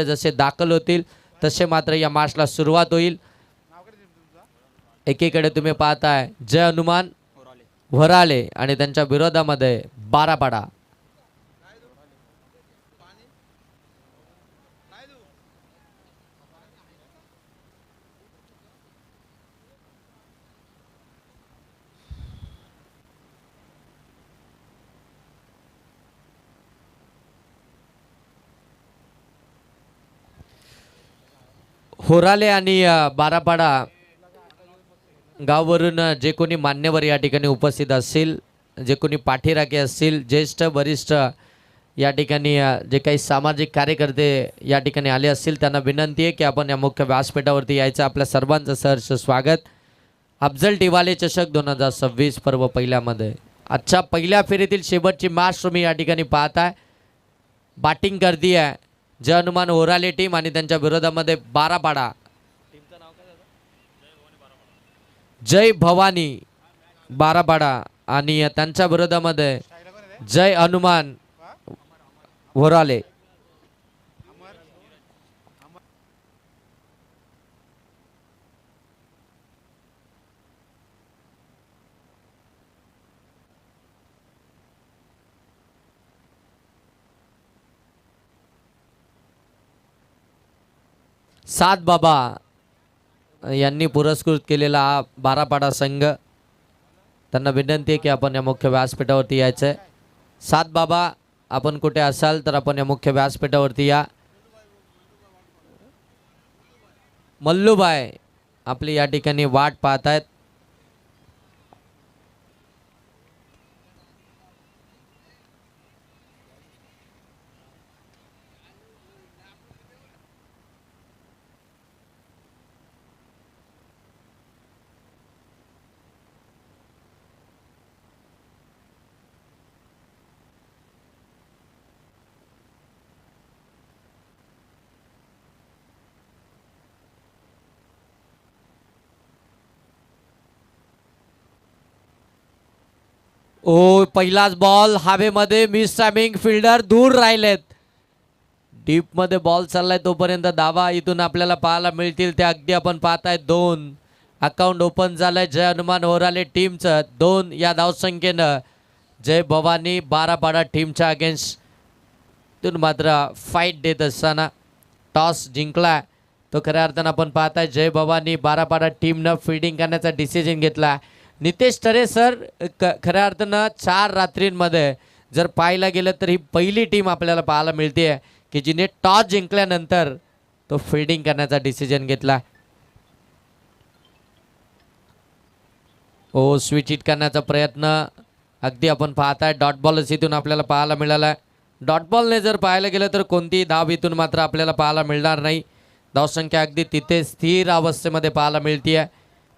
जसे दाखल होतील तसे मात्र या मॅचला सुरुवात होईल। एकीकडे तुम्ही पाहताय जय हनुमान वराले आणि त्यांच्या विरोधामध्ये बारापाडा। होराले आणि बारापाडा गाववरून जे कोणी मान्यवर या ठिकाणी उपस्थित असतील, जे कोणी पाठीराखे असतील, ज्येष्ठ वरिष्ठ या ठिकाणी जे काही सामाजिक कार्यकर्ते या ठिकाणी आले असतील त्यांना विनंती आहे की आपण या मुख्य व्यासपीठावरती यायचं। आपल्या सर्वांचं सहर्ष स्वागत। अफजल टिवाले चषक 2026 पर्व पहिल्यामध्ये आजच्या पहिल्या फेरीतील शेवटची मॅच तुम्ही या ठिकाणी पाहताय। बॅटिंग करती आहे जय हनुमान होराले टीम आणि त्यांच्या विरोधामध्ये बारापाडा जय भवानी बारापाडा आणि त्यांच्या विरोधामध्ये जय हनुमान वराले। सात बाबा यांनी पुरस्कृत केलेला हा बारापाडा संघ, त्यांना विनंती आहे की आपण या मुख्य व्यासपीठावरती यायचंय। सात बाबा आपण कुठे असाल तर आपण या मुख्य व्यासपीठावरती या। मल्लूबाई आपली या ठिकाणी वाट पाहतायत। ओ पहिलाच बॉल हवेमध्ये, मिस टायमिंग, फिल्डर दूर राहिलेत। डीप मध्ये बॉल चाललाय तोपर्यंत धावा इथून आपल्याला पाहायला मिळतील ते अगदी आपण पाहताय। 2 अकाउंट ओपन झालंय जय हनुमान होराले टीमचं। 2 या धावसंख्येनं जय भवानी बारापाडा टीमच्या अगेन्स्ट तून मात्र फाईट देत असताना टॉस जिंकला तो खऱ्या अर्थानं आपण पाहताय जय भवानी बारापाडा टीमनं फिल्डिंग करण्याचा डिसिजन घेतला। नितेश तरे सर खऱ्या अर्थानं 4 रात्रींमध्ये जर पाहायला गेलं तर ही पहिली टीम आपल्याला पाहायला मिळते की जिने टॉस जिंकल्यानंतर तो फिल्डिंग करण्याचा डिसिजन घेतला। ओ स्विच हिट करण्याचा प्रयत्न अगदी आपण पाहताय। डॉट बॉल इथून आपल्याला पाहायला मिळाला। डॉट बॉलने जर पाहायला गेलं तर कोणतीही धाव इथून मात्र आपल्याला पाहायला मिळणार नाही। धावसंख्या अगदी तिथे स्थिर अवस्थेमध्ये पाहायला मिळते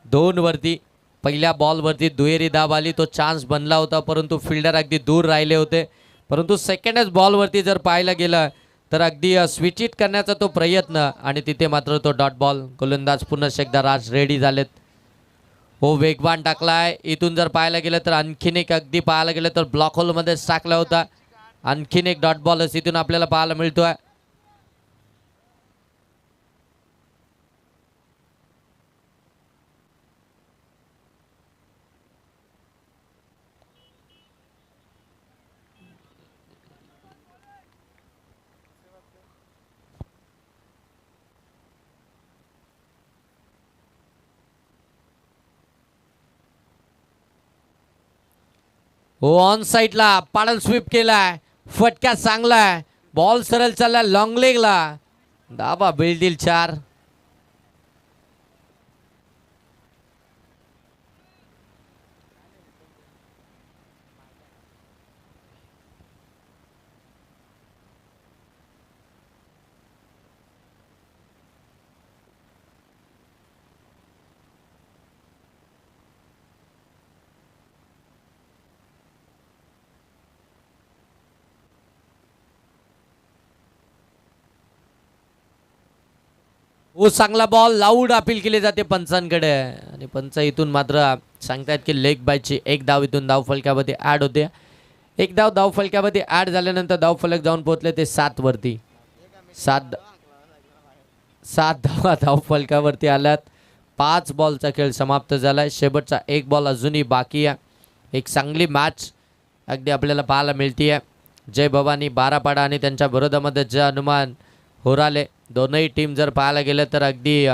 2 वरती। पहिल्या बॉलवरती दुहेरी धाव आली, तो चान्स बनला होता परंतु फिल्डर अगदी दूर राहिले होते। परंतु सेकंडच बॉलवरती जर पाहायला गेलं तर अगदी स्विच हिट करण्याचा तो प्रयत्न आणि तिथे मात्र तो डॉट बॉल। गोलंदाज पुन्हा एकदा राज रेडी झालेत। हो वेगवान टाकलाय इथून जर पाहायला गेलं तर आणखीन एक अगदी पाहायला गेलं तर ब्लॉक होलमध्येच टाकला होता। आणखीन एक डॉट बॉल इथून आपल्याला पाहायला मिळतोय। हो ऑन साइडला पाडल स्वीप केलाय, फटका चांगलाय, बॉल सरळ चालला लॉंग लेगला, धावा बिल्डिल 4। वो चांगला बॉल लाऊड अपील केले जाते पंचांकडे आणि पंच इथून मात्र सांगतायत की लेग बायची एक धाव इथून धाव फलकामध्ये ऍड होते। एक धाव धाव फलकामध्ये ऍड झाल्यानंतर धाव फलक जाऊन पोहोचले ते 7 वरती। 7 7 धावा धावफलकावरती आल्यात. 5 बॉलचा खेळ समाप्त झालाय. शेवटचा 1 बॉल अजूनही बाकी आहे. एक चांगली मॅच अगदी आपल्याला पाहायला मिळते. जय भवानी बारापाडा आणि त्यांच्या विरोधामध्ये जय हनुमान होराले दोनही टीम जर पाहायला गेलं तर अगदी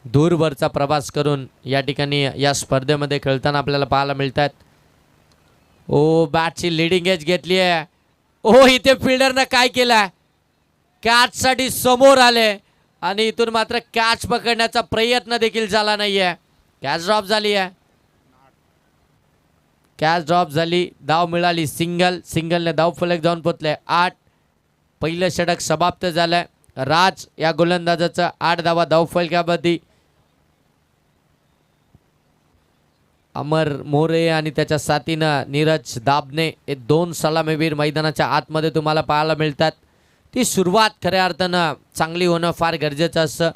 दूरवरचा प्रवास करून या ठिकाणी या स्पर्धेमध्ये खेळताना आपल्याला पाहायला मिळतात. ओ बॅटची लिडिंग एज घेतली आहे. ओ इथे फिल्डरनं काय केलं, कॅचसाठी समोर आले आणि इथून मात्र कॅच पकडण्याचा प्रयत्न देखील झाला नाहीये. कॅच ड्रॉप झाली आहे. कॅच ड्रॉप झाली. धाव मिळाली सिंगलने धाव फलक जाऊन पोचले 8. पहिलं षटक समाप्त झालंय. राज या गोलंदाजाचं 8 धावा धाव फलकामध्ये. अमर मोरे आणि त्याच्या साथीनं नीरज दाबने हे 2 सलामीवीर मैदानाच्या आतमध्ये तुम्हाला पाहायला मिळतात. ती सुरुवात खऱ्या अर्थानं चांगली होणं फार गरजेचं असतं.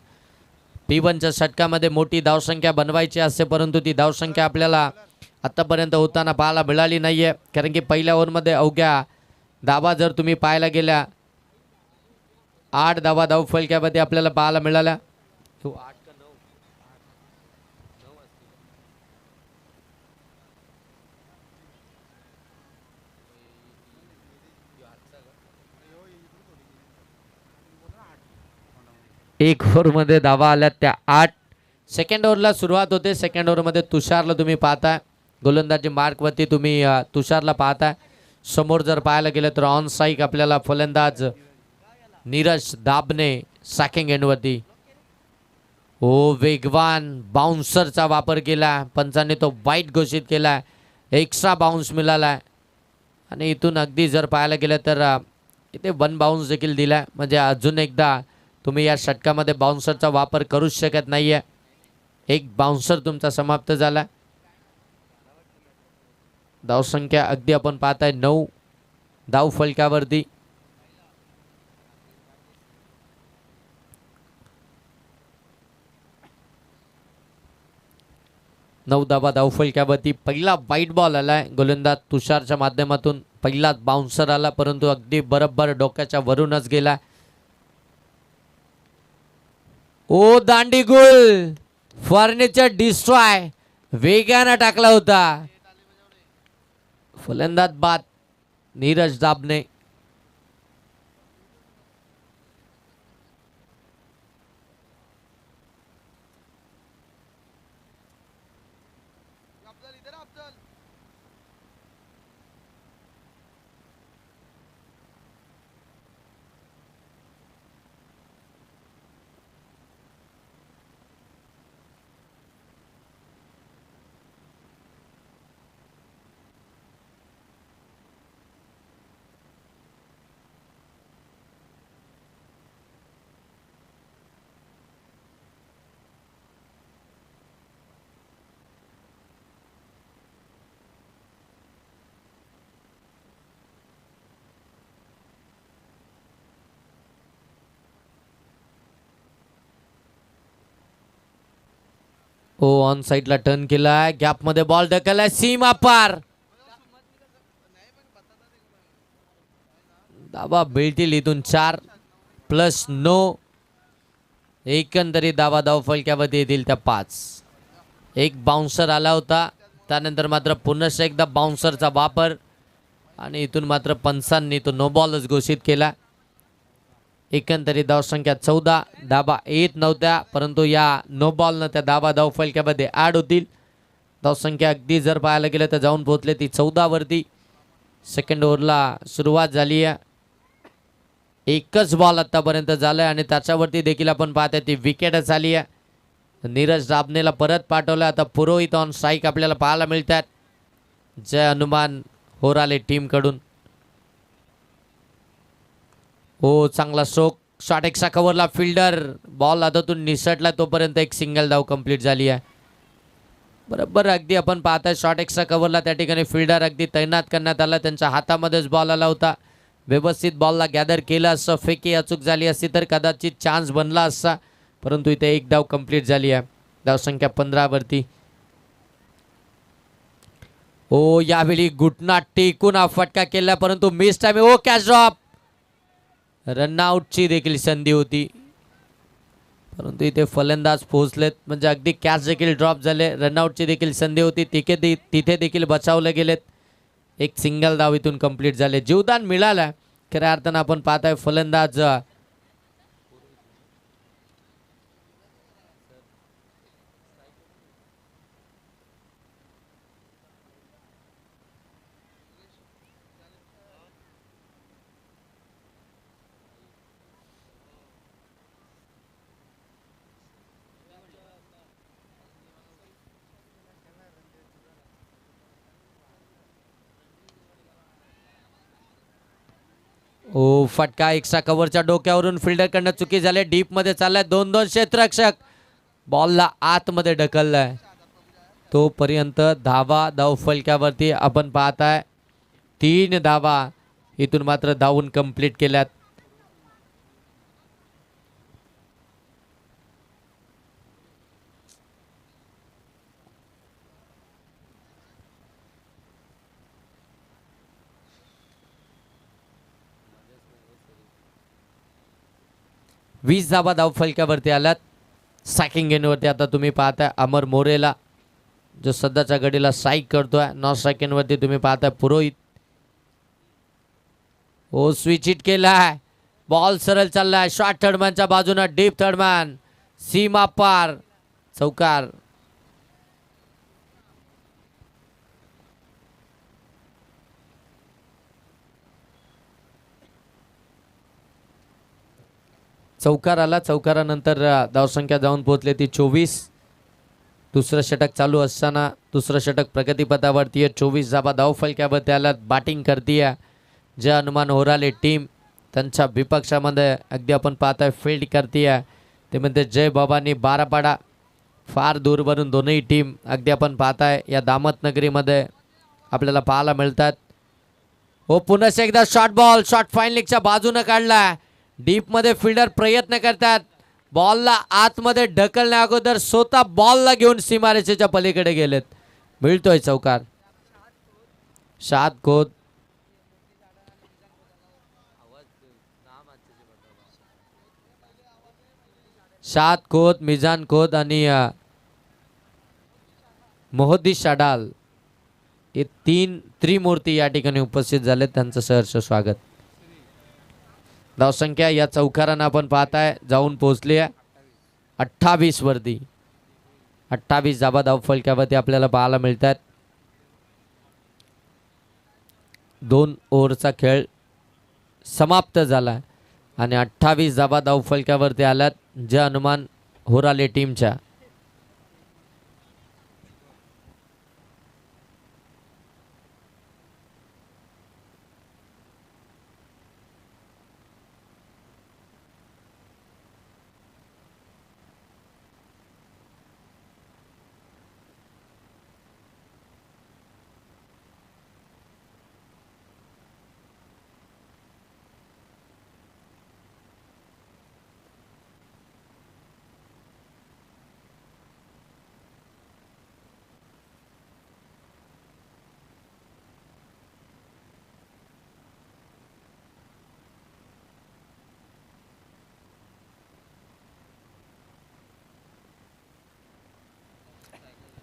P1च्या षटकामध्ये मोठी धावसंख्या बनवायची असते, परंतु ती धावसंख्या आपल्याला आत्तापर्यंत होताना पाहायला मिळाली नाही आहे. कारण की पहिल्या ओव्हरमध्ये अवघ्या धावा जर तुम्ही पाहायला गेल्या 8 धावा धाव फलक्यामध्ये आपल्याला पाहायला मिळाल्या. एक ओव्हरमध्ये धावा आल्या त्या 8. सेकंड ओव्हरला सुरुवात होते. सेकंड ओव्हरमध्ये तुषारला तुम्ही पाहताय गोलंदाजी मार्कवरती तुम्ही तुषारला पाहताय. समोर जर पाहायला गेलं तर ऑन स्ट्राईक आपल्याला फलंदाज नीरज दाबने सॅकिंग एंडवरती. ओ वेगवान बाउन्सरचा वापर केला. पंचांनी तो वाईट घोषित केला. एक्स्ट्रा बाउन्स मिळाला आणि इथून अगदी जर पाहायला गेलं तर इथे 1 बाउन्स देखील दिला. म्हणजे अजून एकदा तुम्ही या षटकामध्ये बाउन्सरचा वापर करूच शकत नाही आहे. 1 बाउन्सर तुमचा समाप्त झाला. धावसंख्या अगदी आपण पाहताय 9 धाव फलकावरती. धावा धाव फलकावरती. पहिला वाईट बॉल आलाय गोलंदाज तुषारच्या माध्यमातून. पहिलाच बाउन्सर आला, परंतु अगदी बरोबर डोक्याच्या वरूनच गेला. ओ दांडी गुल फर्निचर डिस्ट्रॉय वेगानं टाकला होता. फलंदाज बाद नीरज दाबने. ओ ऑन साइडला टर्न केलाय. गॅपमध्ये बॉल ढकललाय सीमा पार. धावा मिळतील इथून 4+9. एकंदरीत धावा धाव फलक्यामध्ये येतील त्या 5. एक बाउन्सर आला होता, त्यानंतर मात्र पुन्हा एकदा बाउन्सरचा वापर आणि इथून मात्र पंचांनी तो नो बॉलच घोषित केला. एकंदरीत धावसंख्या 14. धावा येत नव्हत्या, परंतु या नो बॉलनं त्या धावा धाव फलक्यामध्ये ॲड होतील. धावसंख्या अगदी जर पाहायला गेलं तर जाऊन पोहोचले ती 14 वरती. सेकंड ओव्हरला सुरुवात झाली आहे. एकच बॉल आत्तापर्यंत झालं आहे आणि त्याच्यावरती देखील आपण पाहतोय ती विकेटच आली आहे. नीरज दाबनेला परत पाठवलं. आता पुरोहित ऑन स्ट्राईक आपल्याला पाहायला मिळतात जय हनुमान होराले टीमकडून. हो चांगला स्ट्रोक. शॉट एक्स्ट्रा कव्हरला फिल्डर बॉल हातातून निसटला, तोपर्यंत एक सिंगल धाव कंप्लीट झाली आहे. बरोबर अगदी आपण पाहताय शॉट एक्स्ट्रा कव्हरला त्या ठिकाणी फिल्डर अगदी तैनात करण्यात आला. त्यांच्या हातामध्येच बॉल आला होता. व्यवस्थित बॉलला गॅदर केलं असं, फेकी अचूक झाली असती तर कदाचित चान्स बनला असता, परंतु इथे एक धाव कंप्लीट झाली आहे. धावसंख्या 15 वरती. ओ यावेळी घुटना टेकून हा फटका केला, परंतु मिस टाइम. ओ कॅच ड्रॉप. रनआउटची देखील संधी होती. परंतु इथे फलंदाज पोहोचलेत, म्हणजे अगदी कॅच देखील ड्रॉप झाले. रनआउटची देखील संधी होती, तिथे देखील बचावले गेलेत. एक सिंगल धाव इथून कंप्लीट झाले. जीवदान मिळालं खऱ्या अर्थानं. आपण पाहताय फलंदाज फटका एक्स्ट्रा कव्हरच्या डोक्यावरून फिल्डरकडनं चुकी झाली. डीपमध्ये चाललाय 2-2 क्षेत्ररक्षक. बॉलला आतमध्ये ढकललाय. तोपर्यंत धावा धावफलक्यावरती आपण पाहताय 3 धावा इथून मात्र धावून कंप्लीट केल्यात. वीस धावा धावफलक्यावरती आल्यात. सॅकिंग एंडवरती आता तुम्ही पाहताय अमर मोरेला, जो सध्याच्या घडीला स्ट्राईक करतोय. नॉन स्ट्राईक एंडवरती तुम्ही पाहताय पुरोहित. स्विच हिट केलाय. बॉल सरळ चाललाय शॉर्ट थर्डमॅनच्या बाजूनं. डीप थर्डमॅन सीमा पार, चौकार. चौकार आला. चौकारानंतर धावसंख्या जाऊन पोहोचली ती 24. दुसरं षटक चालू असताना दुसरं षटक प्रगतीपथावरती आहे. 24 धावा धावफलक्यावरती आल्यात. बॅटिंग करतीये जय हनुमान होराले टीम. त्यांच्या विपक्षामध्ये अगदी आपण पाहताय फील्ड करतीये ते म्हणजे जय भवानी बारापाडा. फार दूरवरून दोनही टीम अगदी आपण पाहताय या दामत नगरीमध्ये आपल्याला पाहायला मिळतात. पुन्हा एकदा शॉर्ट बॉल शॉर्ट फाईन लेगच्या बाजूनं काढलाय. डीपमध्ये फिल्डर प्रयत्न करतात बॉलला आतमध्ये ढकलण्या अगोदर स्वतः बॉलला घेऊन सीमारेषेच्या पलीकडे गेलेत. मिळतोय चौकार. शाद खोत, शाद खोत, मिजान खोत आणि मोहद्दी शाडाल हे 3 त्रिमूर्ती या ठिकाणी उपस्थित झाले. त्यांचं सहर्ष स्वागत. धावसंख्या या चौकारानं आपण पाहताय जाऊन पोहोचली आहे 28 वरती. 28 धावा धावफलक्यावरती आपल्याला पाहायला मिळतात. 2 ओव्हरचा खेळ समाप्त झाला आणि 28 धावा धावफलक्यावरती आल्यात जय हनुमान होराले टीमच्या.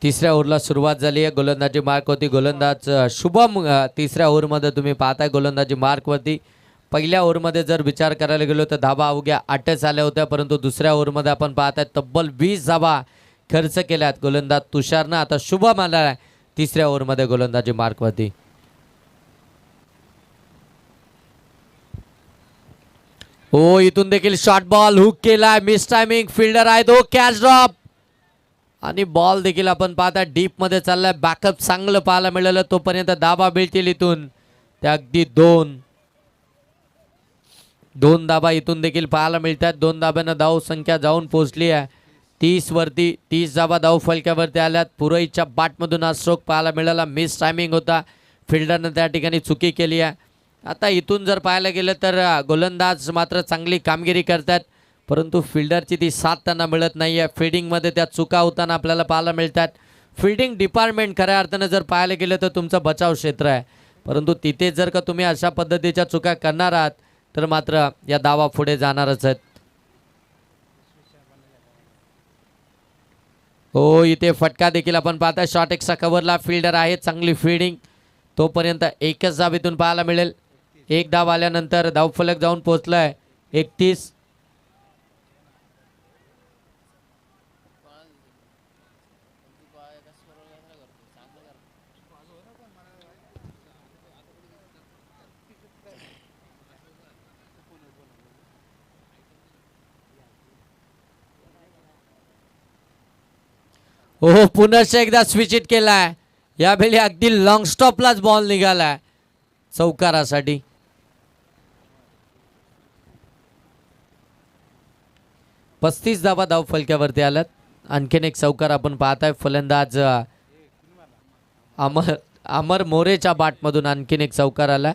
तिसऱ्या ओव्हरला सुरुवात झाली आहे. गोलंदाजी मार्क होती. गोलंदाज शुभम तिसऱ्या ओव्हरमध्ये तुम्ही पाहताय गोलंदाजी मार्कवरती. पहिल्या ओव्हरमध्ये जर विचार करायला गेलो तर धावा अवघ्या 8च आल्या होत्या, परंतु दुसऱ्या ओव्हरमध्ये आपण पाहताय तब्बल 20 धावा खर्च केल्यात गोलंदाज तुषारनं. आता शुभम आला आहे तिसऱ्या ओव्हरमध्ये गोलंदाजी मार्कवरती. इथून देखील शॉर्ट बॉल हुक केलाय. मिस टायमिंग फिल्डर आहे तो. कॅच ड्रॉप आणि बॉल देखील आपण पाहता डीप मध्ये चाललाय. बॅकअप चांगलं पाहायला मिळालं. तोपर्यंत धावा मिळतील इथून त्या अगदी 2 धावा इथून देखील पाहायला मिळतात. 2 धाब्यानं धाव संख्या जाऊन पोहोचली आहे 30 वरती. 30 धावा धाव फलक्यावरती आल्यात. पुरोहितच्या बॅटमधून हा स्ट्रोक पाहायला मिळाला. मिस टायमिंग होता. फिल्डरनं त्या ठिकाणी चुकी केली आहे. आता इथून जर पाहायला गेलं तर गोलंदाज मात्र चांगली कामगिरी करतात, परंतु फिल्डरची ती साथ त्यांना मिळत नाही आहे. फिल्डिंगमध्ये त्या चुका होताना आपल्याला पाहायला मिळतात. फिल्डिंग डिपार्टमेंट खऱ्या अर्थानं जर पाहायला गेलं तर तुमचं बचाव क्षेत्र आहे, परंतु तिथे जर का तुम्ही अशा पद्धतीच्या चुका करणार आहात तर मात्र या धावा पुढे जाणारच आहेत. हो, इथे फटका देखील आपण पाहता. शॉट एक्सट्रा कव्हरला फिल्डर आहे, चांगली फिल्डिंग. तोपर्यंत एकच धाव इथून पाहायला मिळेल. एक धाव आल्यानंतर धावफलक जाऊन पोहोचलाय 31. हो, पुनश्च एकदा स्विच इट केलाय. यावेळी अगदी लॉंग स्टॉपलाच बॉल निघालाय चौकारासाठी. 35 धावा धाव फलक्यावरती आल्यात. आणखीन एक चौकार आपण पाहताय. फलंदाज अमर अमर मोरेच्या बाटमधून आणखीन एक चौकार आला.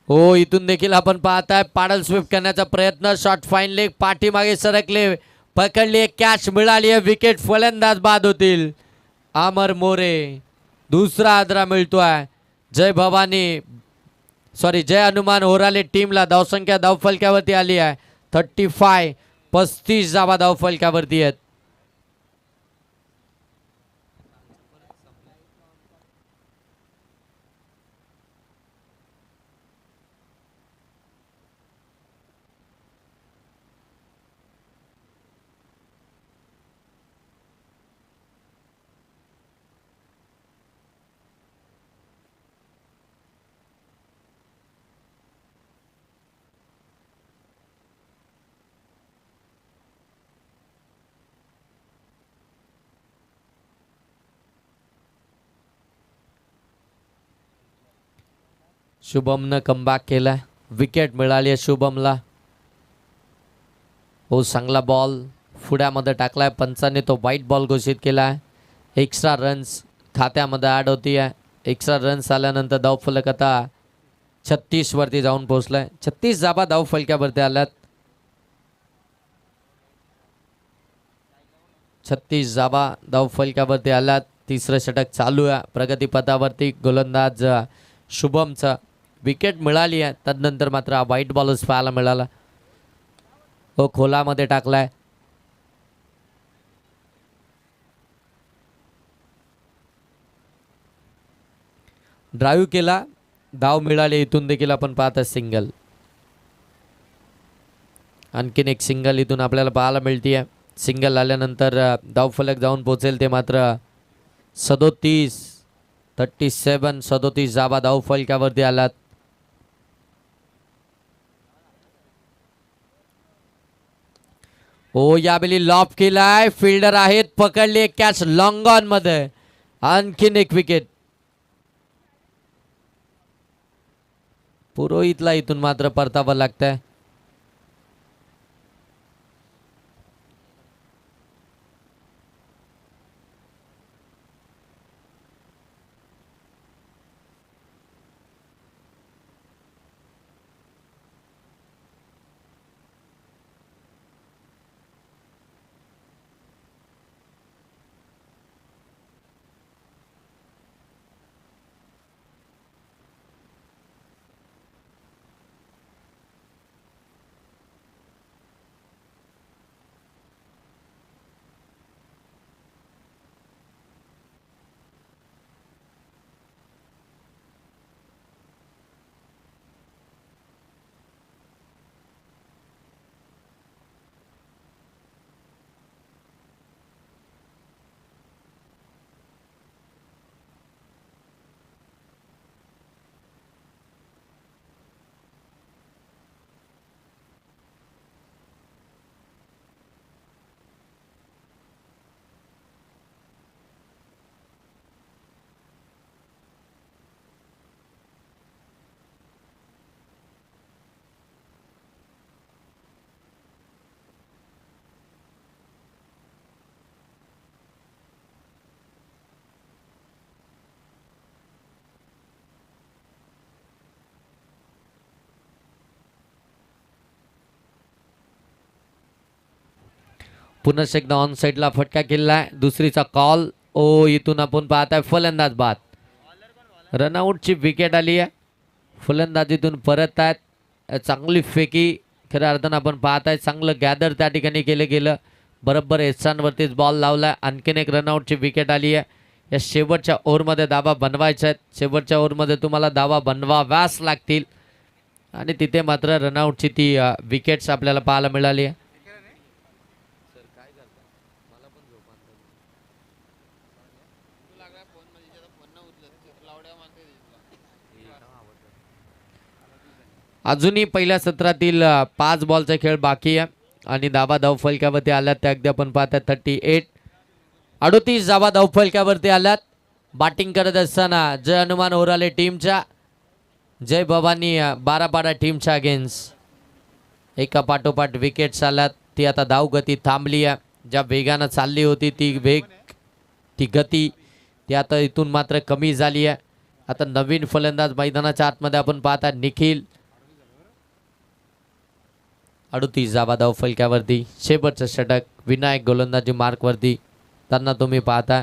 हो, इथून देखील आपण पाहताय पाडल स्वीप करण्याचा प्रयत्न. शॉट फाईन लेग पाठीमागे सरकले, पकडली, एक कॅच मिळाली आहे. विकेट. फलंदाज बाद होतील. अमर मोरे दुसरा आदरा मिळतोय. जय भवानी जय हनुमान ओराले टीमला धावसंख्या धावफलक्यावरती आली आहे 35. 35 धावा धावफलक्यावरती आहेत. शुभमनं कमबॅक केलाय. विकेट मिळाली आहे शुभमला. हो, चांगला बॉल पुढ्यामध्ये टाकलाय. पंचाने तो व्हाईट बॉल घोषित केलाय. एक्स्ट्रा रन्स खात्यामध्ये ॲड होती आहे. एक्स्ट्रा रन्स आल्यानंतर धावफलक आता 36 वरती जाऊन पोहोचलाय. 36 धावा धावफलक्यावरती आल्यात. 36 धावा धावफलक्यावरती आल्यात. तिसरं षटक चालू आहे प्रगतीपथावरती. गोलंदाज शुभमचा विकेट मिळाली आहे. तदनंतर मात्र व्हाईट बॉलच पाहायला मिळाला. हो, खोलामध्ये टाकलाय. ड्राईव्ह केला, धाव मिळाली. इथून देखील आपण पाहता सिंगल. आणखीन एक सिंगल इथून आपल्याला पाहायला मिळते. सिंगल आल्यानंतर धावफलक जाऊन पोहोचेल ते मात्र 37. 37 धावा धावफलक्यावरती आलात. हो, यावेळी लॉफ केलाय. फिल्डर आहेत, पकडली, एक कॅच लॉंग ऑन मध्ये. आणखीन एक विकेट. पुरोहितला इथून मात्र परतावं लागतंय. पुन्हा एकदा ऑन साईडला फटका केलाय, दुसरीचा कॉल. ओ इथून आपण पाहताय फलंदाज बाद. रनआउटची विकेट आली आहे. फलंदाजीतून परत आहेत. चांगली फेकी खऱ्या अर्थानं आपण पाहताय, चांगलं गॅदर त्या ठिकाणी केलं गेलं. बरोबर एसांवरतीच बॉल लावला. आणखीन एक रनआउटची विकेट आली आहे. या शेवटच्या ओव्हरमध्ये धावा बनवायच्या आहेत. शेवटच्या ओव्हरमध्ये तुम्हाला धावा बनवाव्याच लागतील आणि तिथे मात्र रनआउटची ती विकेट्स आपल्याला पाहायला मिळाली आहे. अजूनही पहिल्या सत्रातील 5 बॉलचा खेळ बाकी आहे आणि धावा धावफलक्यावरती आल्यात त्या अगदी आपण पाहतात 38. 38 धावा धावफलक्यावरती आल्यात. बॅटिंग करत असताना जय हनुमान ओराले टीमच्या, जय भवानी बारापाडा टीमच्या अगेन्स्ट एका पाठोपाठ विकेट्स आल्यात. ती आता धावगती थांबली आहे. ज्या वेगानं चालली होती ती गती ती आता इथून मात्र कमी झाली आहे. आता नवीन फलंदाज मैदानाच्या आतमध्ये आपण पाहता निखिल. 38 धावा धावफलक्यावरती. शेवटचं षटक विनायक गोलंदाजी मार्कवरती त्यांना तुम्ही पाहता.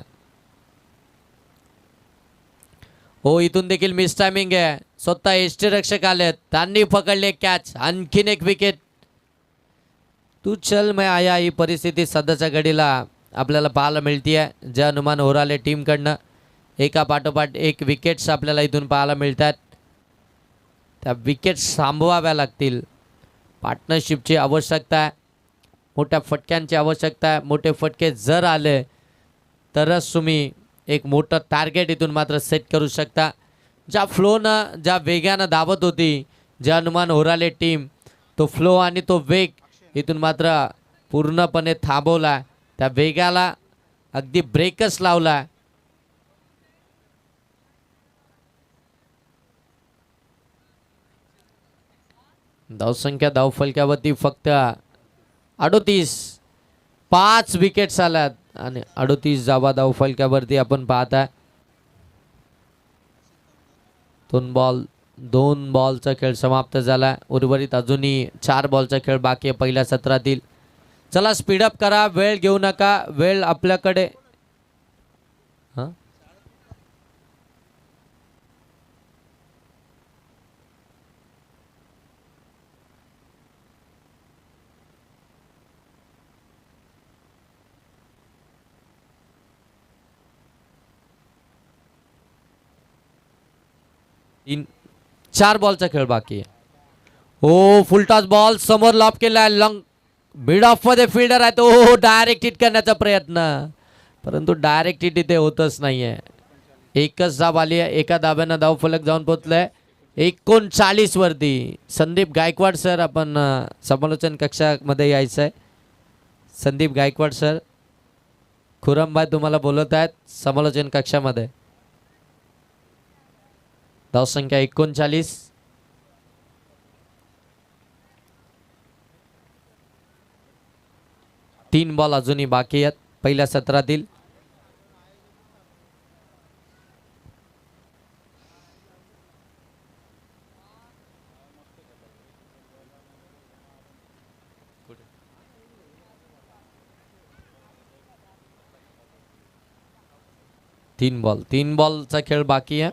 हो इथून देखील मिस टायमिंग आहे. स्वतः यष्टीरक्षक आलेत, त्यांनी पकडले कॅच. आणखीन एक विकेट. तू चल मैं आया ही परिस्थिती सध्याच्या घडीला आपल्याला पाहायला मिळते आहे. जय हनुमान ओराले टीमकडनं एका पाठोपाठ एक विकेट्स आपल्याला इथून पाहायला मिळतात. त्या विकेट्स थांबवाव्या लागतील. पार्टनरशिपची आवश्यकता आहे, मोठ्या फटक्यांची आवश्यकता आहे. मोठे फटके जर आले तरच तुम्ही एक मोठं टार्गेट इथून मात्र सेट करू शकता. ज्या फ्लोनं ज्या वेगानं धावत होती जय हनुमान ओराले टीम, तो फ्लो आणि तो वेग इथून मात्र पूर्णपणे थांबवला. त्या वेगाला अगदी ब्रेकच लावला. धावसंख्या धावफलक्यावरती फक्त 38. 5 विकेट्स आल्यात आणि 38 धावा धावफलक्यावरती आपण पाहता. 2 बॉलचा खेळ समाप्त झाला. उर्वरित अजूनही 4 बॉलचा खेळ बाकी आहे पहिल्या सत्रातील. चला स्पीडअप करा, वेळ घेऊ नका. वेळ आपल्याकडे. हां 4 बॉलचा खेळ बाकी आहे. हो फुलटॉस बॉल समोर लॉप केला आहे. लॉंग मिड ऑफ मध्ये फिल्डर आहे तो डायरेक्ट हिट करण्याचा प्रयत्न, परंतु डायरेक्ट हिट इथे होतच नाहीये. एकच धाव आली आहे. एका धाब्यानं धावफलक जाऊन पोहोचलाय 39 वरती. संदीप गायकवाड सर आपण समालोचन कक्षामध्ये यायचं आहे. संदीप गायकवाड सर, खुरमभाई तुम्हाला बोलत आहेत समालोचन कक्षामध्ये. धावसंख्या 39. तीन बॉल अजूनही बाकी आहेत पहिल्या सत्रातील. तीन बॉलचा खेळ बाकी आहे.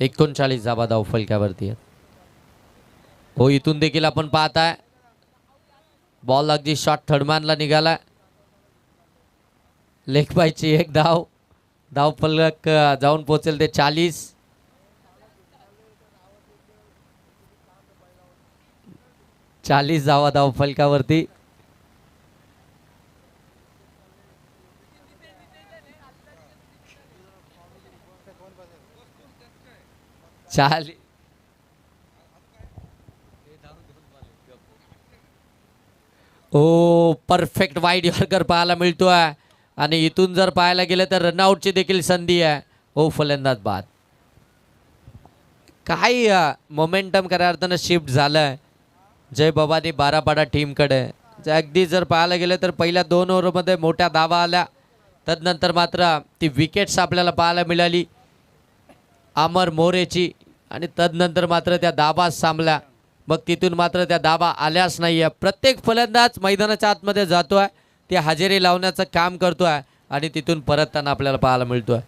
39 धावा धावफलक्यावरती आहेत. हो इथून देखील आपण पाहताय बॉल अगदी शॉर्ट थर्डमॅनला निघाला. लेग बायची एक धावफलक जाऊन पोहोचेल ते 40 धावा धावफलकावरती. ओ परफेक्ट वाईड यॉर्कर पाहायला मिळतोय आणि इथून जर पाहायला गेलं तर रनआउटची देखील संधी आहे. ओ फलंदाज बाद. काही मोमेंटम खऱ्या अर्थानं शिफ्ट झालंय जय भवानी बारापाडा टीमकडे. अगदी जर पाहायला गेलं तर पहिल्या 2 ओव्हरमध्ये मोठ्या धावा आल्या, तदनंतर मात्र ती विकेट्स आपल्याला पाहायला मिळाली अमर मोरेची, आणि तदनंतर मात्र त्या धावा थांबल्या. मग तिथून मात्र त्या धावा आल्याच नाही आहे. प्रत्येक फलंदाज मैदानाच्या आतमध्ये जातोय ती हजेरी लावण्याचं काम करतोय आणि तिथून परतताना आपल्याला पाहायला मिळतोय.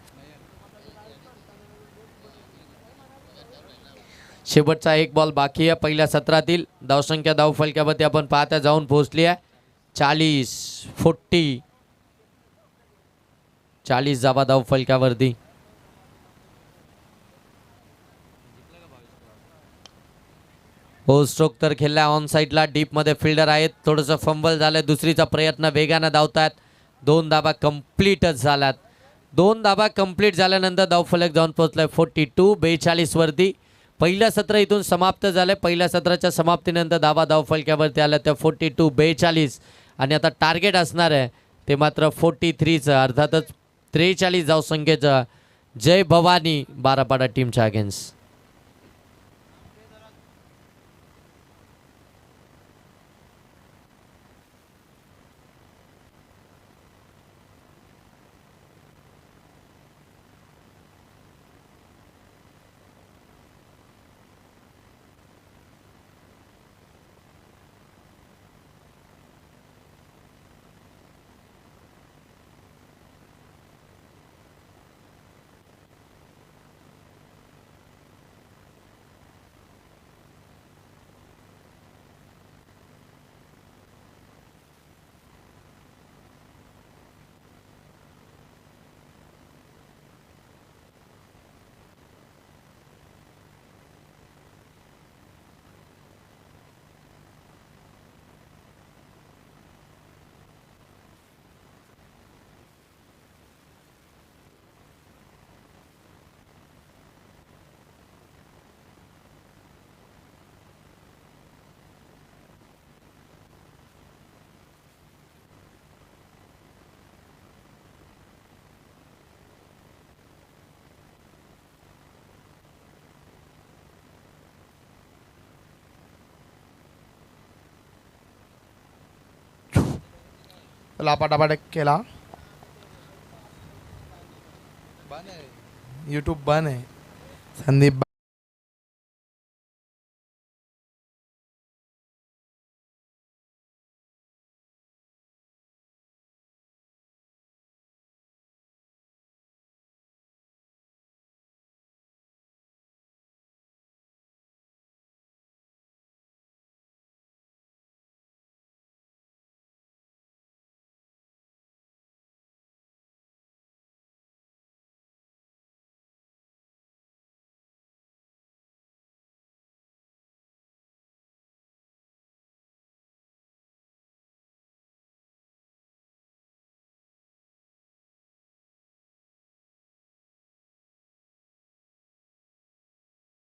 शेवटचा एक बॉल बाकी आहे पहिल्या सत्रातील. धावसंख्या धावफलक्यावरती आपण पाहता जाऊन पोहोचली आहे 40 धावा धावफलक्यावरती. हो स्ट्रोक तर खेळला ऑन साईडला. डीपमध्ये फिल्डर आहेत. थोडंसं फंबल झालं. दुसरीचा प्रयत्न वेगानं धावतात. 2 धाबा कंप्लीटच झाल्यात. 2 धाबा कंप्लीट झाल्यानंतर धावफलक जाऊन पोहोचलाय 42-42 वरती. पहिलं सत्र इथून समाप्त झालं. पहिल्या सत्राच्या समाप्तीनंतर धावा धावफलक्यावरती आल्या त्या 42-42 आणि आता टार्गेट असणार आहे ते मात्र 43चं, अर्थातच 43 धावसंख्येचं जय भवानी बारापाडा टीमच्या अगेन्स्ट. लापाटापाट केला. यूट्यूब बन आहे. संदीप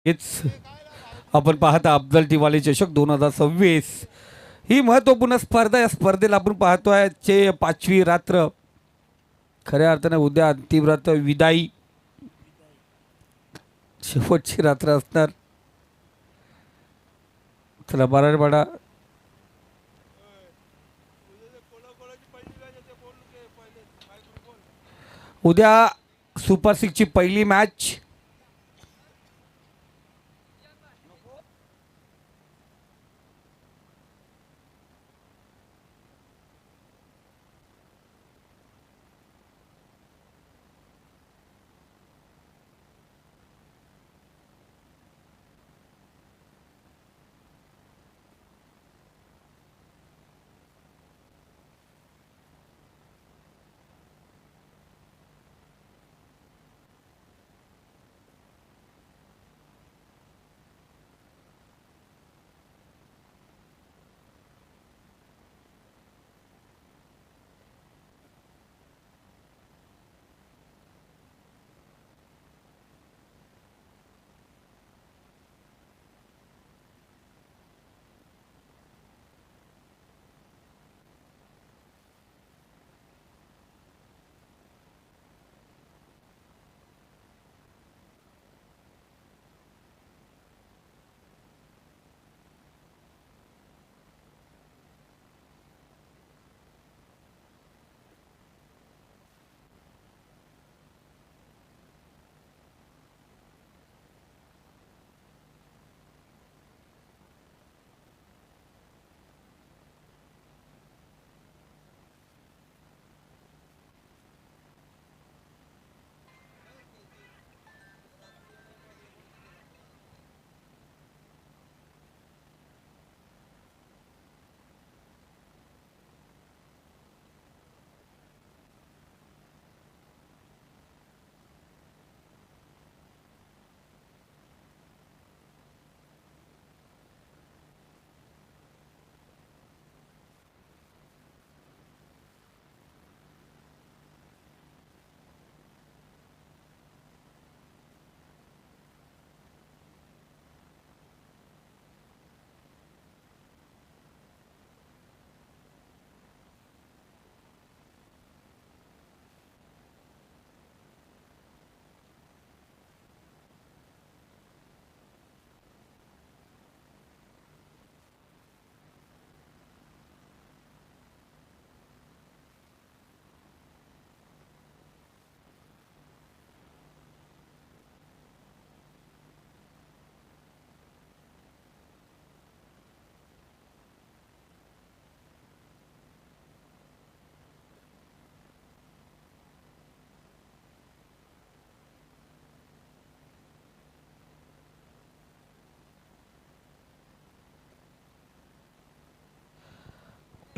हेच आपण पाहता अफजल दिवाळी चषक 2026 ही महत्त्वपूर्ण स्पर्धा. या स्पर्धेला आपण पाहतोय चे 5वी रात्र. खऱ्या अर्थाने उद्या अंतिम रात्र, विदाई शेवटची रात्र असणार. चला मराठवाडा उद्या सुपर 6ची पहिली मॅच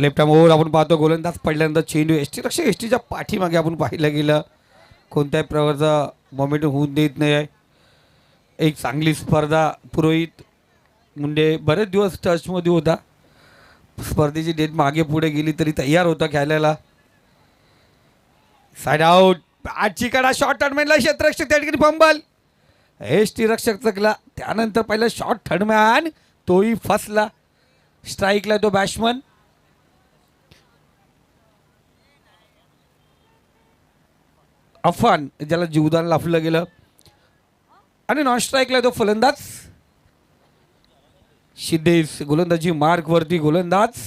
लेफ्ट आर्म ओव्हर आपण पाहतो. गोलंदाज पडल्यानंतर चेंडू एसटीच्या पाठीमागे आपण पाहिलं गेलं. कोणत्याही प्रकारचा मोमेंट होऊन देत नाही आहे. एक चांगली स्पर्धा. पुरोहित मुंडे बरेच दिवस टचमध्ये होता. स्पर्धेची डेट मागे पुढे गेली तरी तयार होता खेळायला. Side out. आजची कडा शॉर्ट टर्नमॅनला क्षेत्ररक्षक त्या ठिकाणी फंबल. रक्षक चकला. त्यानंतर पहिला शॉर्ट थर्डमॅन तोही फसला. स्ट्राईकला तो बॅट्समन. अफान ज्याला जीवदान लाभलं गेलं. आणि नॉन स्ट्राईकला तो फलंदाज सिद्धेश. गोलंदाजी मार्क वरती गोलंदाज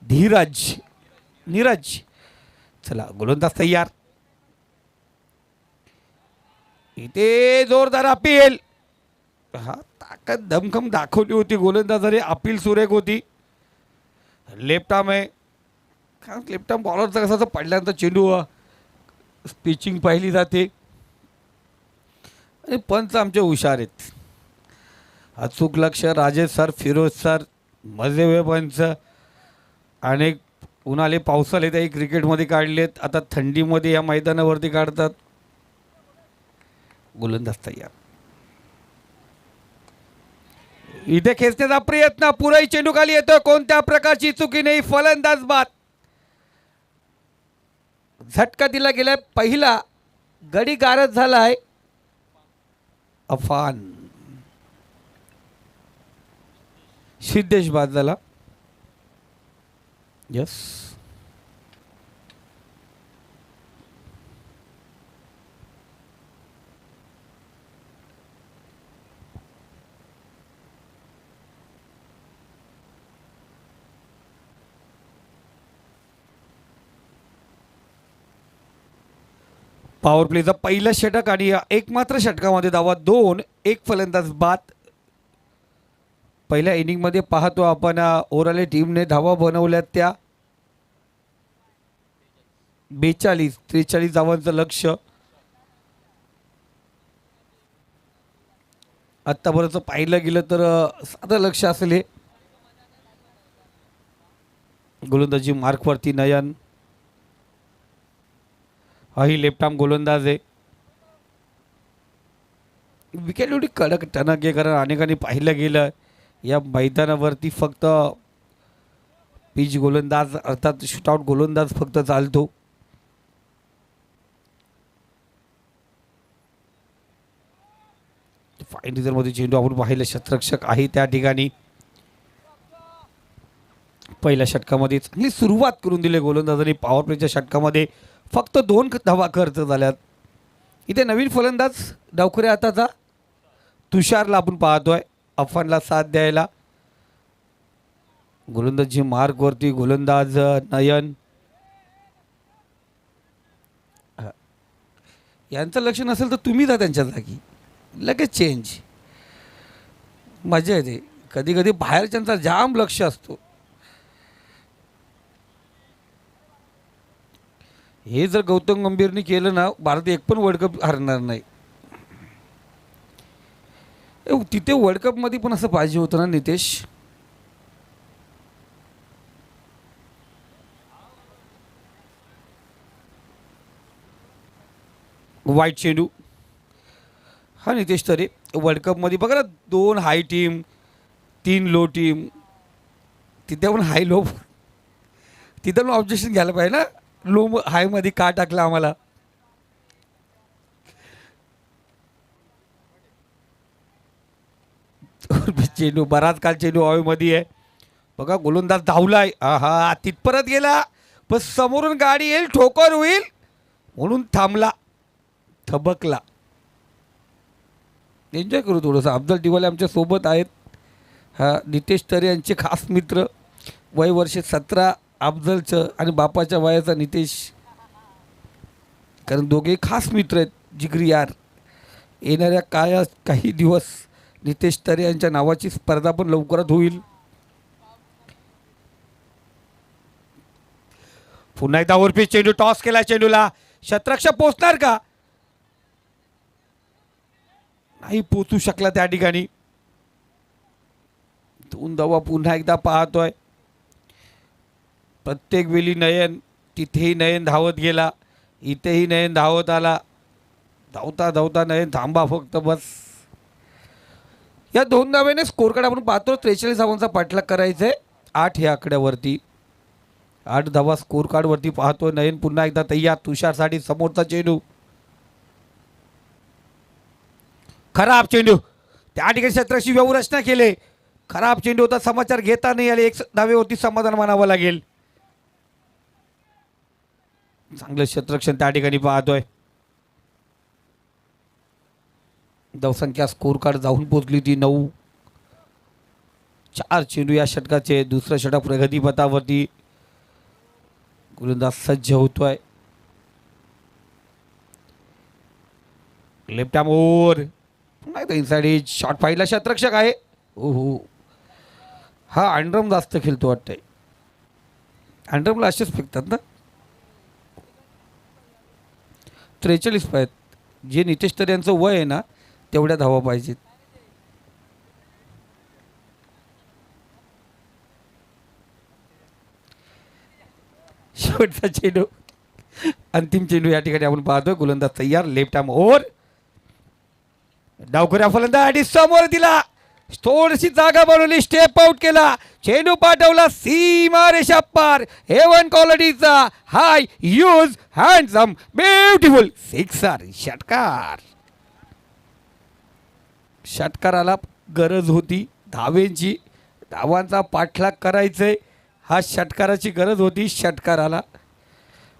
नीरज. चला गोलंदाज तयार. इथे जोरदार अपील. हा ताकद दमखम दाखवली होती गोलंदाजाने. अपील सुरेख होती. लेफ्ट आर्म आहे. कारण लेफ्ट आर्म बॉलरचा कसा पडल्यानंतर चेंडू पिचिंग पाहिली जाते. आणि पंच आमचे हुशार आहेत. अचूक लक्ष. राजेश सर, फिरोज सर, मजेवे पंच. अनेक उन्हाळे पावसाळे त्याही क्रिकेटमध्ये काढलेत. आता थंडीमध्ये या मैदानावरती काढतात. गोलंदाज तयार. इथे खेचण्याचा प्रयत्न. पुराई चेंडू खाली येतो. कोणत्या प्रकारची चुकी नाही. फलंदाज बाद. झटका दिला गेलाय. पहिला गडी गारद झालाय. अफान. सिद्धेश बाद झाला. यस. पॉवर प्लेचा पहिला षटक आणि या एकमात्र षटकामध्ये धावा 2. एक फलंदाज बाद. पहिल्या इनिंगमध्ये पाहतो आपण ओराले टीमने धावा बनवल्यात त्या 43 धावांचं लक्ष. आत्तापर्यंत पाहिलं गेलं तर साधं लक्ष असेल हे. गोलंदाजी मार्कवरती नयन. हाही लेफ्ट आर्म गोलंदाज आहे. विकेट एवढी कडक टणक आहे कारण अनेकांनी पाहिलं गेलं या मैदानावरती फक्त पिच गोलंदाज अर्थात शूटआउट गोलंदाज फक्त चालतो. फाईन रिझनमध्ये चेंडू आपण पाहिलं. क्षेत्ररक्षक आहे त्या ठिकाणी. पहिल्या षटकामध्ये चांगली सुरुवात करून दिली गोलंदाजांनी. पॉवर प्लेच्या षटकामध्ये फक्त 2 धावा खर्च झाल्यात. इथे नवीन फलंदाज डावखरे हाताचा तुषारला आपण पाहतोय अफानला साथ द्यायला. गोलंदाजी मार्कवरती गोलंदाज नयन. यांचं लक्ष नसेल तर तुम्ही जा त्यांच्या जागी. लगेच चेंज. मजा येते. कधी कधी बाहेरच्यांचा जाम लक्ष असतो. हे जर गौतम गंभीरने केलं ना भारत एक पण वर्ल्ड कप हरणार नाही. तिथे वर्ल्ड कपमध्ये पण असं पाहिजे होतं ना नितेश. वाईट चेंडू. हा नितेश तरे वर्ल्ड कपमध्ये बघा ना 2 हाय टीम 3 लो टीम. तिथे पण हाय लो. तिथे पण ऑब्जेक्शन घ्यायला पाहिजे ना. लो हाय मध्ये का टाकला आम्हाला. चेंडू बराच काल चेंडू हवेमध्ये आहे. बघा गोलंदाज धावलाय. हा तिथपर्यंत गेला पण समोरून गाडी येईल ठोकर होईल म्हणून थांबला. थबकला. एन्जॉय करू थोडंसं. अफजल टिवाले आमच्या सोबत आहेत. हा नितेश तरे यांचे खास मित्र. वय वर्ष 17 अफजलचं आणि बापाच्या वयाचा नितेश. कारण दोघे खास मित्र आहेत. जिगरी यार. येणाऱ्या काही दिवस नितेश तरे यांच्या नावाची स्पर्धा पण लवकरात होईल. पुन्हा एकदा ओरपी चेंडू टॉस केला. चेंडूला क्षेत्ररक्षक पोचणार का. नाही पोचू शकला त्या ठिकाणी. 2 धावा पुन्हा एकदा पाहतोय. प्रत्येक वेळी नयन, तिथेही नयन धावत गेला, इथेही नयन धावत आला. धावता धावता नयन थांबा फक्त बस. या 2 धाव्याने स्कोर कार्ड आपण पाहतो. 43 धावांचा पाठलाग करायचा आहे 8 या आकड्यावरती. 8 धावा स्कोर कार्डवरती पाहतो. नयन पुन्हा एकदा तयार. तुषारसाठी समोरचा चेंडू, खराब चेंडू. त्या ठिकाणी क्षेत्राची व्यवस्था केले. खराब चेंडू होता, समाचार घेता नाही आले. 1 धावेवरती समाधान मानावं लागेल. चांगलं क्षेत्ररक्षण त्या ठिकाणी पाहतोय. धावसंख्या स्कोर कार्ड जाऊन पोहोचली ती 9. 4 चेंडू या षटकाचे. दुसरं षटक प्रगतीपथावरती. गोलंदाज सज्ज होतोय. Left arm over. पुन्हा एकदा इनसाइड एज शॉट पाहिला. क्षेत्ररक्षक आहे. ओहो, हा अंडरम जास्त खेळतो वाटतंय. अंडरमला असेच फेकतात ना. 43 पाहिजेत. जे नितेश तर यांचं वय आहे ना, तेवढ्या धावा पाहिजेत. शेवटचा चेंडू, अंतिम चेंडू या ठिकाणी आपण पाहतोय. गोलंदाज तयार. Left arm over. डावखऱ्या फलंदाज समोर दिला. थोडीशी जागा बनवली. स्टेप आउट केला. चेंडू पाठवला सीमा रेषा पार. A1 क्वालिटीचा हाय यूज हँडसम ब्युटिफुल सिक्सर. षटकार. षटकाराला गरज होती धावेंची. धावांचा पाठलाग करायचंय. हा षटकाराची गरज होती षटकाराला.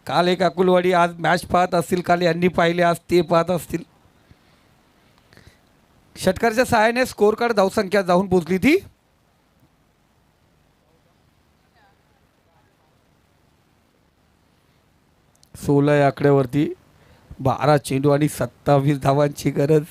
काल एक अकुलवाडी आज मॅच पाहत असतील. काल यांनी पाहिले, आज ते पाहत असतील. षटकाराच्या सहाय्याने स्कोर कार्ड धावसंख्या जाऊन पोहोचली ती 16 या आकड्यावरती. 12 चेंडू आणि 27 धावांची गरज.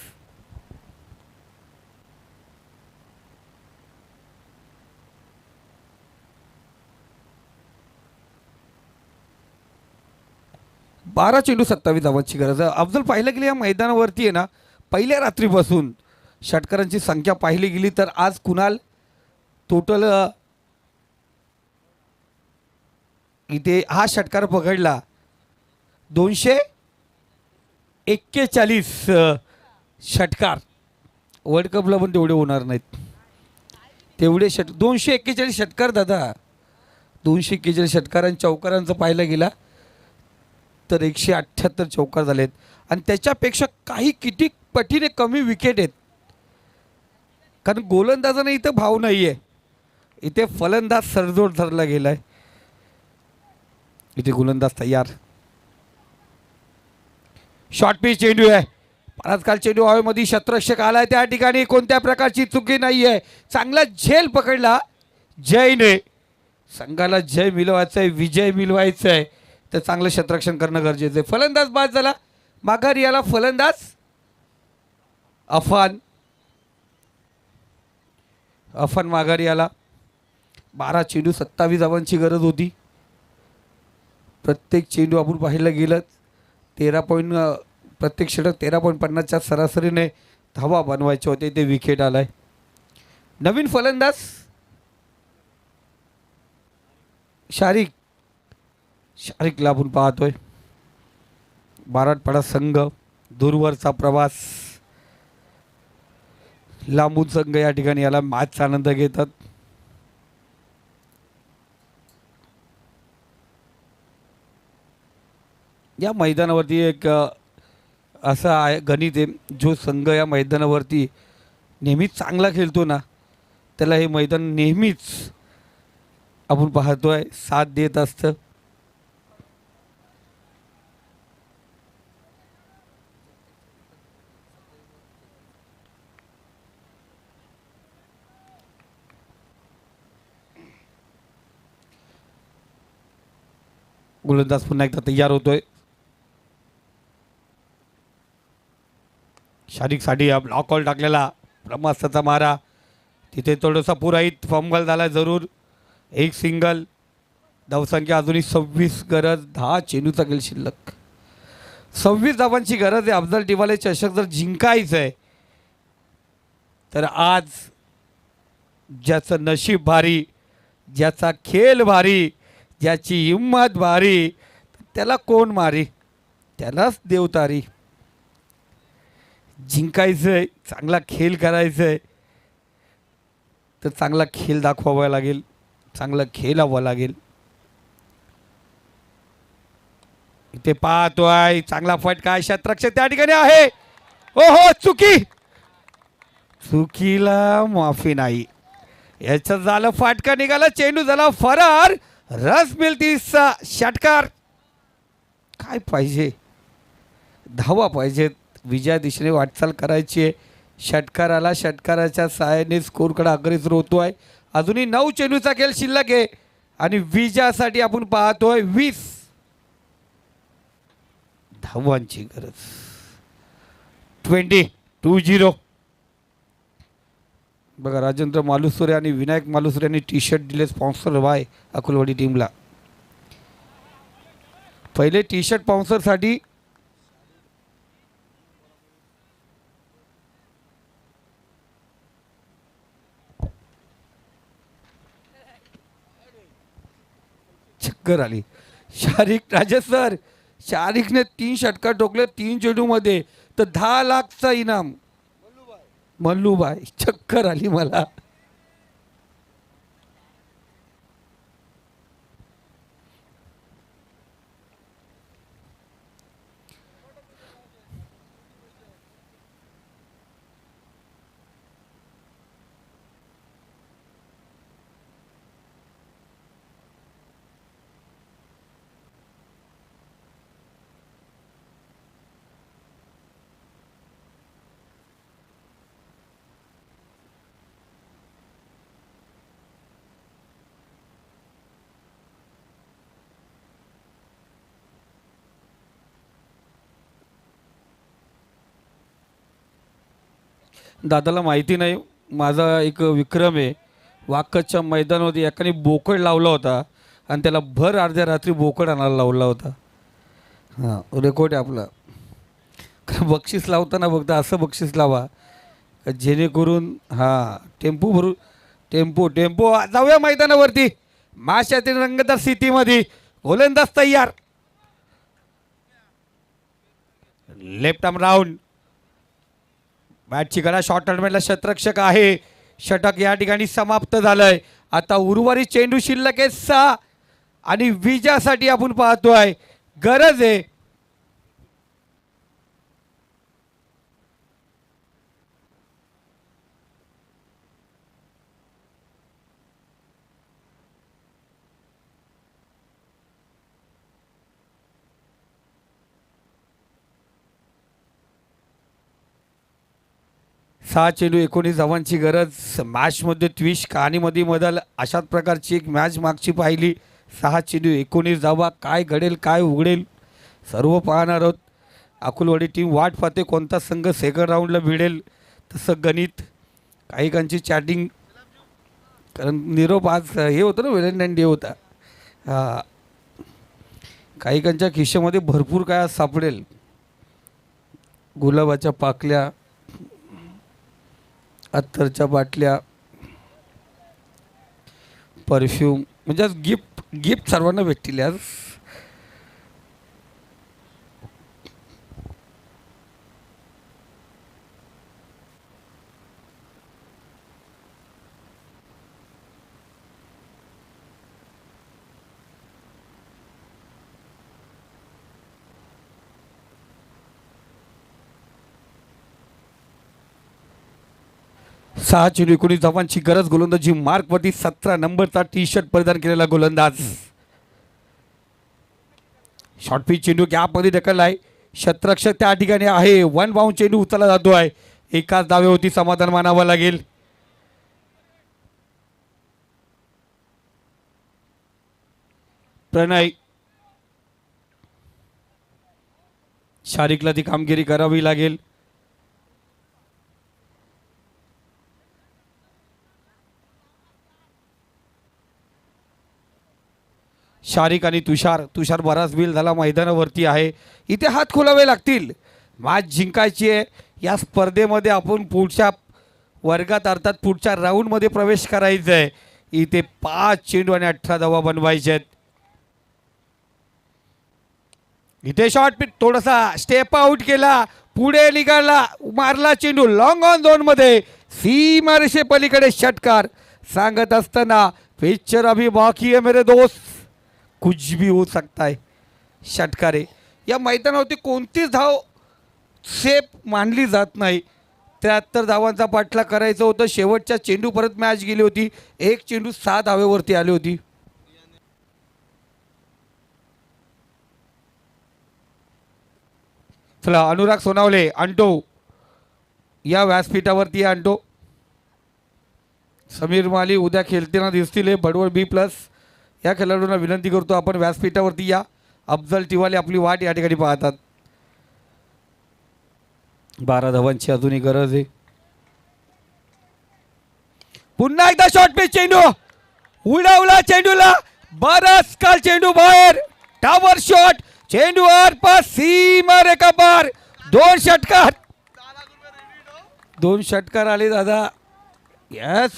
बारा चेंडू 27 धावांची गरज. अफजल पाहिलं गेलं या मैदानावरती आहे ना, पहिल्या रात्रीपासून षटकारांची संख्या पाहिली गेली तर आज कुणाल टोटल इथे हा षटकार पकडला 241 षटकार. वर्ल्ड कपला पण तेवढे होणार नाहीत. तेवढे 241 षटकार दादा. 241 षटकारांच्या चौकारांचं पाहिलं गेला तर 178 चौकार झालेत. आणि त्याच्यापेक्षा काही किती पटीने कमी विकेट आहेत. कारण गोलंदाजांना इथं भाव नाही आहे. इथे फलंदाज सरजोड धरला गेलाय. इथे गोलंदाज तयार. शॉर्ट पिच चेंडू आहे. आजकाल चेंडू हवेमध्ये क्षेत्ररक्षक आलाय. त्या ठिकाणी कोणत्या प्रकारची चुकी नाही आहे. चांगला झेल पकडला जयने. संघाला जय मिळवायचा आहे, विजय मिळवायचा आहे तर चांगलं क्षेत्ररक्षण करणं गरजेचं आहे. फलंदाज बाद झाला. माघारी आला फलंदाज अफान माघारी आला. 12 चेंडू 27 धावांची गरज होती. प्रत्येक चेंडू आपण पाहिलं गेलं 13 पॉईंट, प्रत्येक षटक 13.50च्या सरासरीने धावा बनवायचे होते. ते विकेट आलाय. नवीन फलंदाज शारिकला आपण पाहतोय. बाराटपाडा संघ दूरवरचा प्रवास. लांबून संघ या ठिकाणी याला मॅचचा आनंद घेतात. या मैदानावरती एक असा आहे गणित आहे, जो संघ या मैदानावरती नेहमीच चांगला खेळतो ना त्याला हे मैदान नेहमीच आपण पाहतोय साथ देत असतं. गोलंदाज पुन्हा एकदा तयार होतोय. शारिकसाठी ब्लॉक कॉल टाकलेला ब्रह्मास्त्राचा मारा. तिथे थोडासा पुराईत फंबल झाला जरूर. एक सिंगल. धावसंख्या अजूनही 26 गरज. 10 चेंडूचा खेळ शिल्लक. 26 धावांची गरज आहे. अफजल टिवाले चषक जर जिंकायचं आहे तर आज ज्याचं नशीब भारी, ज्याचा खेळ भारी, ज्याची हिंमत भारी त्याला कोण मारी, त्यालाच देवतारी. जिंकायचंय, चांगला खेळ करायचंय तर चांगला खेळ दाखवावा लागेल, चांगला खेळावं लागेल. इथे पाहतोय चांगला फटका, शतरक्षक त्या ठिकाणी आहे. हो हो, चुकीला माफी नाही. याचं झालं फाटका निघाला, चेंडू झाला फरार. रस मिळतीचा षटकार. काय पाहिजे, धावा पाहिजेत, विजया दिशेने वाटचाल करायची आहे. षटकाराला षटकाराच्या सहाय्याने स्कोरकडे अग्रेसर होतोय. अजूनही 9 चेंडूचा खेळ शिल्लक आहे आणि विजयासाठी आपण पाहतोय 20 धावांची गरज. 20-0. बघा, राजेंद्र मालुसरे आणि विनायक मालुसरे यांनी टी शर्ट दिले स्पॉन्सर बाय अकोलवाडी टीमला. पहिले टी शर्ट स्पॉन्सरसाठी चक्कर आली. शारिक राजेश सर, शारिकने 3 षटकार ठोकले 3 चेंडूमध्ये, तर 10 लाखचा इनाम. मल्लूबाई, चक्कर आली मला. दादाला माहिती नाही, माझा एक विक्रम आहे. वाकदच्या मैदानामध्ये एकाने बोकड लावला होता आणि त्याला भर अर्ध्या रात्री बोकड आणायला लावला होता. हां, रेकॉर्ड आहे आपला. बक्षीस लावताना बघता असं बक्षीस लावा जेणेकरून टेम्पो भरू. टेम्पो जाऊया मैदानावरती. माशातील रंगतदार स्थितीमध्ये गोलंदाज तयार. Left arm round. बॅटची गडा शॉर्ट टर्नमेंटला शतरक्षक आहे. षटक या ठिकाणी समाप्त झालंय. आता उर्वरित चेंडू शिल्लक आहे 6 आणि विजयासाठी आपण पाहतोय गरज आहे. सहा चेंडू 19 धावांची गरज. मॅचमध्ये ट्विस्ट, कहाणीमध्ये बदल, अशाच प्रकारची एक मॅच मागची पाहिली. 6 चेंडू 19 धावा. काय घडेल, काय उघडेल, सर्व पाहणार आहोत. अकोलवाडी टीम वाट पाहते कोणता संघ सेकंड राऊंडला भिडेल. तसं गणित काहीकांची चॅटिंग, कारण निरोप आज हे होतं ना, व्हॅलेंटाईन डे होता. काहीकांच्या खिशामध्ये भरपूर काय सापडेल. गुलाबाच्या पाकल्या, अत्तरच्या बाटल्या, परफ्यूम, म्हणजे आज गिफ्ट सर्वांना भेटतील आज. सहा चेंडू 19 धावांची गरज. गोलंदाजी मार्कवरती 17 नंबरचा टी शर्ट परिधान केलेला गोलंदाज. शॉर्ट पिच चेंडू गॅपमध्ये ढकललाय. शतरक्षक त्या ठिकाणी आहे. 1 बाउंड चेंडू उचलला जातोय. एकाच धावेवरती समाधान मानावं लागेल. प्रणय, शारिकला ती कामगिरी करावी लागेल. शारिक आणि तुषार बराच बिल झाला मैदानावरती आहे. इथे हात खोलावे लागतील. मॅच जिंकायची आहे. या स्पर्धेमध्ये आपण पुढच्या वर्गात अर्थात पुढच्या राऊंडमध्ये प्रवेश करायचा आहे. इथे 5 चेंडू आणि 18 धावा बनवायचे आहेत. इथे शॉर्ट पिच थोडासा स्टेप आउट केला, पुढे निघाला, मारला चेंडू लॉंग ऑन झोन मध्ये, सीमारेषे पलीकडे षटकार. सांगत असताना पिक्चर अभी बाकी है मेरे दोस्त, कुछ भी हो सकता है. षटकार आहे. या मैदानावरती कोणतीच धाव सेफ मानली जात नाही. 73 धावांचा पाठलाग करायचा होतं. शेवटच्या चेंडू परत मॅच गेली होती. एक चेंडू 6 धावेवरती आली होती. चला अनुराग सोनावले अंटो या व्यासपीठावरती अंटो. समीर माली उद्या खेळताना दिसतील. हे बडवळ B+ या खेळाडूंना विनंती करतो आपण व्यासपीठावरती या. अफजल तिवाले आपली वाट या ठिकाणी पाहतात. 12 धावांची अजूनही गरज आहे. पुन्हा एकदा शॉर्ट पिच चेंडू उडवला, चेंडूला बराच काल चेंडू बाहेर. टावर शॉट, चेंडू आरपार, सीमा रेखा पार. 2 षटकार, 2 षटकार आले दादा. यस,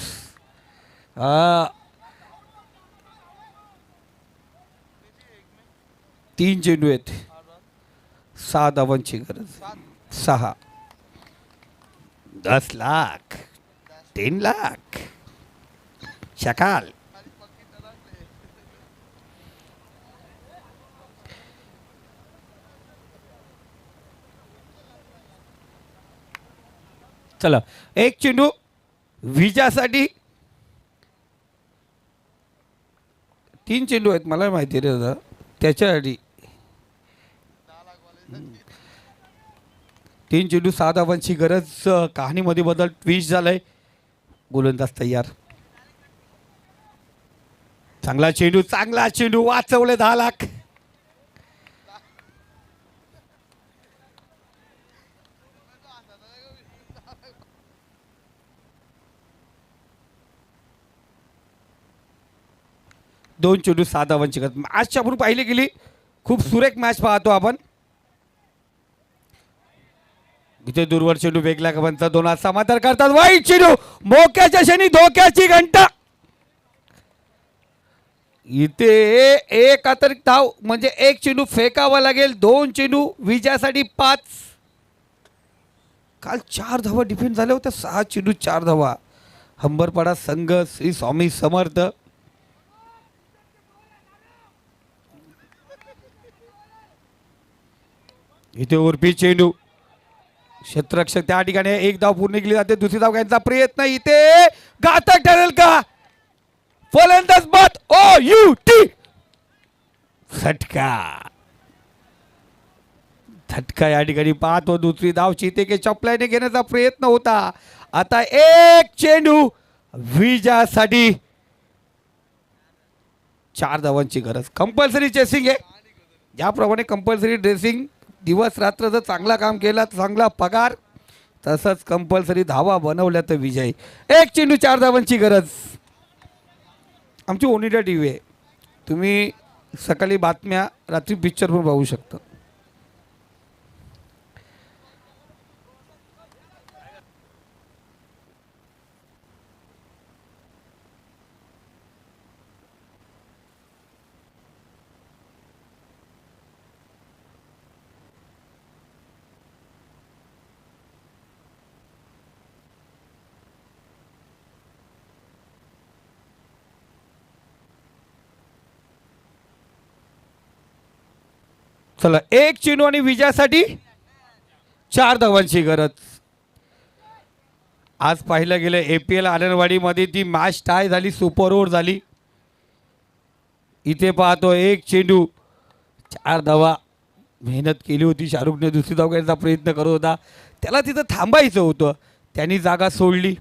3 चेंडू आहेत. 6 धावांची गरज. 6, 10 लाख, 3 लाख. शकाल चला एक चेंडू विजासाठी. 3 चेंडू आहेत मला माहिती रे दादा त्याच्यासाठी. 3 चेंडू 6 धावांची गरज. कहाणीमध्ये बदल, ट्विस्ट झालाय. गोलंदाज तयार. चांगला चेंडू, चांगला चेंडू, वाचवले 10 लाख. दोन चेंडू 6 धावांची गरज. मॅच आपण पाहिली गेली. खूप सुरेख मॅच पाहतो आपण. इथे दूरवर चेंडू वेगळ्या कबांचा 2 हात समांतर करतात. वाईट चेंडू, मोक्याच्या क्षणी धोक्याची घंटा. इथे एक अतिरिक्त धाव म्हणजे एक चेंडू फेकावा लागेल. 2 चेंडू विजयासाठी 5. काल 4 धावा डिफेंड झाल्या होत्या. 6 चेंडू 4 धावा. हंबरपाडा संघ श्री स्वामी समर्थ. इथे उर्फी चेंडू, क्षेत्ररक्षक त्या ठिकाणी. एक धाव पूर्ण केली जाते. दुसरी धाव घ्यायचा प्रयत्न इथे घातक ठरेल का? फलंदाज बाद. OUT झटका. झटका या ठिकाणी पाहतो. दुसरी धाव चितेके चपल्याने घेण्याचा प्रयत्न होता. आता एक चेंडू विजयासाठी 4 धावांची गरज. कंपल्सरी चेसिंग आहे. ज्याप्रमाणे कंपल्सरी ड्रेसिंग, दिवस रात्र जर चांगला काम केला तर चांगला पगार, तसंच कंपल्सरी धावा बनवल्या तर विजय. एक चेंडू 4 धावांची गरज. आमची ओनिडा TV आहे. तुम्ही सकाळी बातम्या, रात्री पिक्चर पण पाहू शकता. चला एक चेंडू आणि विजयासाठी 4 धावांची गरज. आज पाहिलं गेलं APL आनंदवाडीमध्ये ती मॅच टाय झाली, सुपर ओव्हर झाली. इथे पाहतो एक चेंडू 4 धावा. मेहनत केली होती. शाहरुखने दुसरी धाव घ्यायचा प्रयत्न करत होता. त्याला तिथं थांबायचं होतं, त्यांनी जागा सोडली.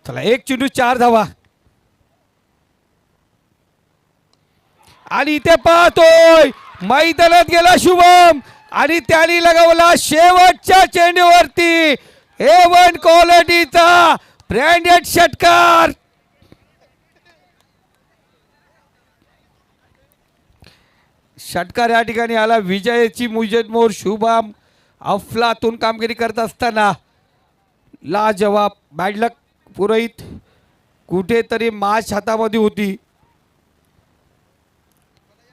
चला एक चेंडू 4 धावा. आणि इथे पाहतोय मैदानात गेला शुभम आणि त्यांनी लगावला शेवटच्या चेंडूवरती A1 क्वालिटीचा ब्रँडेड षटकार. षटकार या ठिकाणी आला. विजयाची मुजतमोर शुभम अफलातून कामगिरी करत असताना लाजवाब बॅडलक पुरोहित. कुठेतरी मॅच हातामध्ये होती.